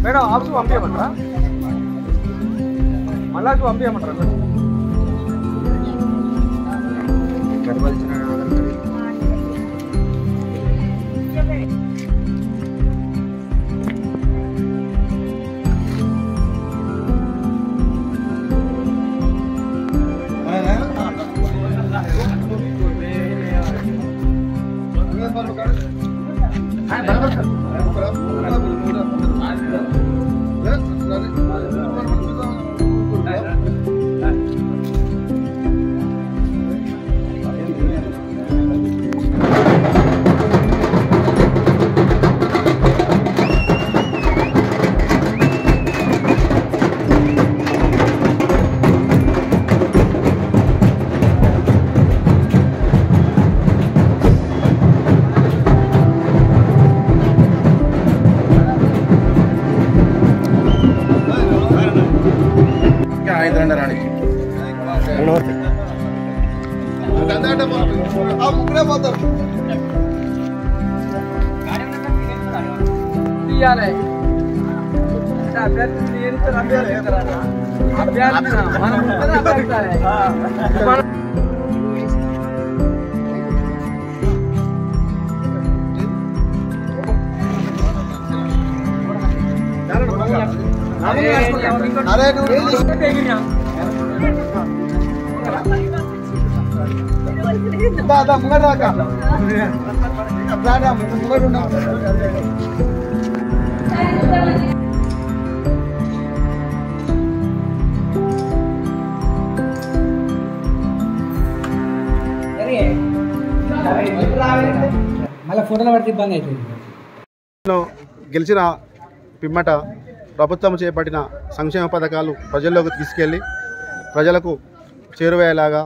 Madam office పంపించమంటారా? మళ్ళా పంపించమంటారా madam? మళ్ళీ ఫోటోలు పడితే ఇబ్బంది అవుతుంది. గెలిచిన పిమ్మట ప్రభుత్వం చేపట్టిన సంక్షేమ పథకాలు ప్రజల్లోకి తీసుకెళ్ళి ప్రజలకు చేరువయ్యేలాగా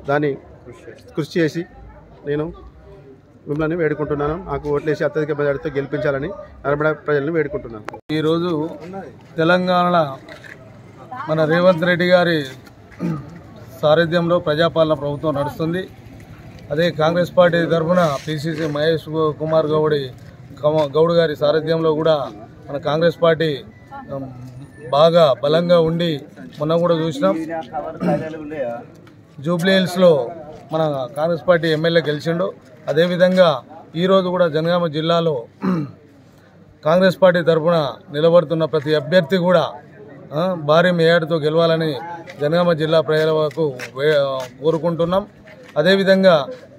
దాన్ని కృషి చేసి నేను మిమ్మల్ని వేడుకుంటున్నాను. నాకు ఓట్లేసి అత్యధిక మెజారిటీతో గెలిపించాలని నర్మడా ప్రజలను వేడుకుంటున్నాను. ఈరోజు తెలంగాణలో మన రేవంత్ రెడ్డి గారి సారథ్యంలో ప్రజాపాలన ప్రభుత్వం నడుస్తుంది. అదే కాంగ్రెస్ పార్టీ తరఫున పిసిసి మహేష్ కుమార్ గౌడ్ గారి సారథ్యంలో కూడా మన కాంగ్రెస్ పార్టీ బాగా బలంగా ఉండి మొన్న కూడా చూసినాం. జూబ్లీ హిల్స్లో మన కాంగ్రెస్ పార్టీ ఎమ్మెల్యే గెలిచిండు. అదేవిధంగా ఈరోజు కూడా జనగామ జిల్లాలో కాంగ్రెస్ పార్టీ తరఫున నిలబడుతున్న ప్రతి అభ్యర్థి కూడా భారీ మేయాడుతో గెలవాలని జనగామ జిల్లా ప్రజలకు కోరుకుంటున్నాం. అదేవిధంగా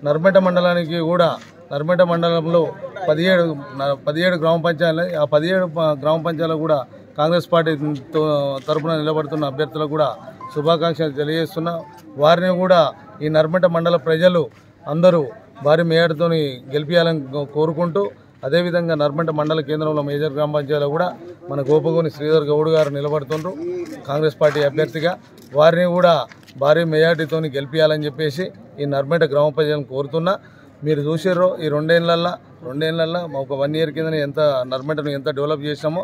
నర్మేట మండలానికి కూడా నర్మేట మండలంలో 17 గ్రామ పంచాయతీలు, ఆ 17 గ్రామ పంచాయతీలు కూడా కాంగ్రెస్ పార్టీ తరఫున నిలబడుతున్న అభ్యర్థులకు కూడా శుభాకాంక్షలు తెలియజేస్తున్నా. వారిని కూడా ఈ నర్మేట మండల ప్రజలు అందరూ భారీ మేయాడుతో గెలిపించాలని కోరుకుంటూ, అదేవిధంగా నర్మేట మండల కేంద్రంలో మేజర్ గ్రామ పంచాయతీలో కూడా మన గోపగోని శ్రీధర్ గౌడ్ గారు నిలబడుతుండ్రు కాంగ్రెస్ పార్టీ అభ్యర్థిగా. వారిని కూడా భారీ మెజార్టీతో గెలిపించాలని చెప్పేసి ఈ నర్మేట గ్రామ ప్రజలను కోరుతున్నా. మీరు చూసారో ఈ రెండేళ్లలో ఒక 1 year కింద ఎంత నర్మేటను ఎంత డెవలప్ చేసామో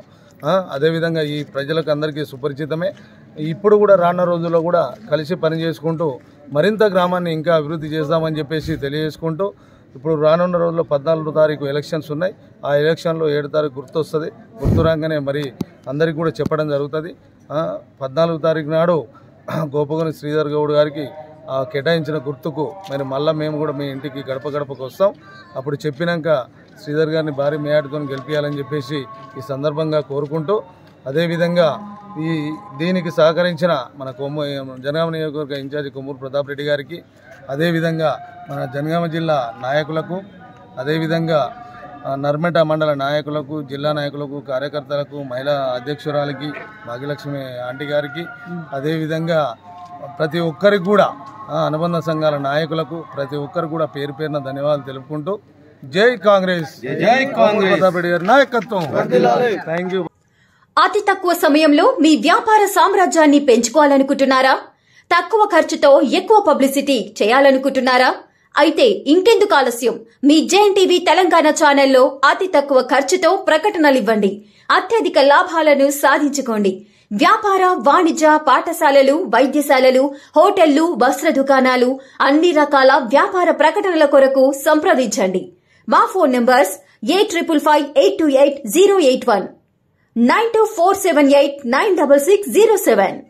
అదేవిధంగా ఈ ప్రజలకు అందరికీ సుపరిచితమే. ఇప్పుడు కూడా రానున్న రోజుల్లో కూడా కలిసి పనిచేసుకుంటూ మరింత గ్రామాన్ని ఇంకా అభివృద్ధి చేద్దామని చెప్పేసి తెలియజేసుకుంటూ, ఇప్పుడు రానున్న రోజుల్లో 14వ తారీఖు ఎలక్షన్స్ ఉన్నాయి. ఆ ఎలక్షన్లో 7వ తారీఖు గుర్తొస్తుంది. గుర్తు రాగానే మరి అందరికీ కూడా చెప్పడం జరుగుతుంది. 14వ తారీఖు నాడు గోపగోని శ్రీధర్ గౌడ్ గారికి కేటాయించిన గుర్తుకు మరి మళ్ళీ మేము కూడా మీ ఇంటికి గడప గడపకు వస్తాం. అప్పుడు చెప్పినాక శ్రీధర్ గారిని భారీ మేయాడుతో గెలిపించాలని చెప్పేసి ఈ సందర్భంగా కోరుకుంటూ, అదేవిధంగా దీనికి సహకరించిన మన జనగామ నియోజకవర్గ ఇన్ఛార్జి కొమ్మూరు ప్రతాప్ రెడ్డి గారికి, అదేవిధంగా మన జనగామ జిల్లా నాయకులకు, అదేవిధంగా నర్మేట మండల నాయకులకు, జిల్లా నాయకులకు, కార్యకర్తలకు, మహిళా అధ్యక్షురాలకి భాగ్యలక్ష్మి ఆంటీ గారికి, అదేవిధంగా ప్రతి ఒక్కరికి కూడా అనుబంధ సంఘాల నాయకులకు ప్రతి ఒక్కరికి కూడా పేరు పేరున ధన్యవాదాలు తెలుపుకుంటూ, జై కాంగ్రెస్, జై కాంగ్రెస్, ప్రతాప్ రెడ్డి గారి నాయకత్వం. Thank you. అతి తక్కువ సమయంలో మీ వ్యాపార సామ్రాజ్యాన్ని పెంచుకోవాలనుకుంటున్నారా? తక్కువ ఖర్చుతో ఎక్కువ పబ్లిసిటీ చేయాలనుకుంటున్నారా? అయితే ఇంకెందుకు ఆలస్యం? మీ జేఎన్టీవీ తెలంగాణ ఛానల్లో అతి తక్కువ ఖర్చుతో ప్రకటనలివ్వండి. అత్యధిక లాభాలను సాధించుకోండి. వ్యాపార, వాణిజ్య, పాఠశాలలు, వైద్యశాలలు, హోటళ్లు, వస్త్ర దుకాణాలు, అన్ని రకాల వ్యాపార ప్రకటనల కొరకు సంప్రదించండి. మా ఫోన్ నంబర్స్ 8558288081 9247896607.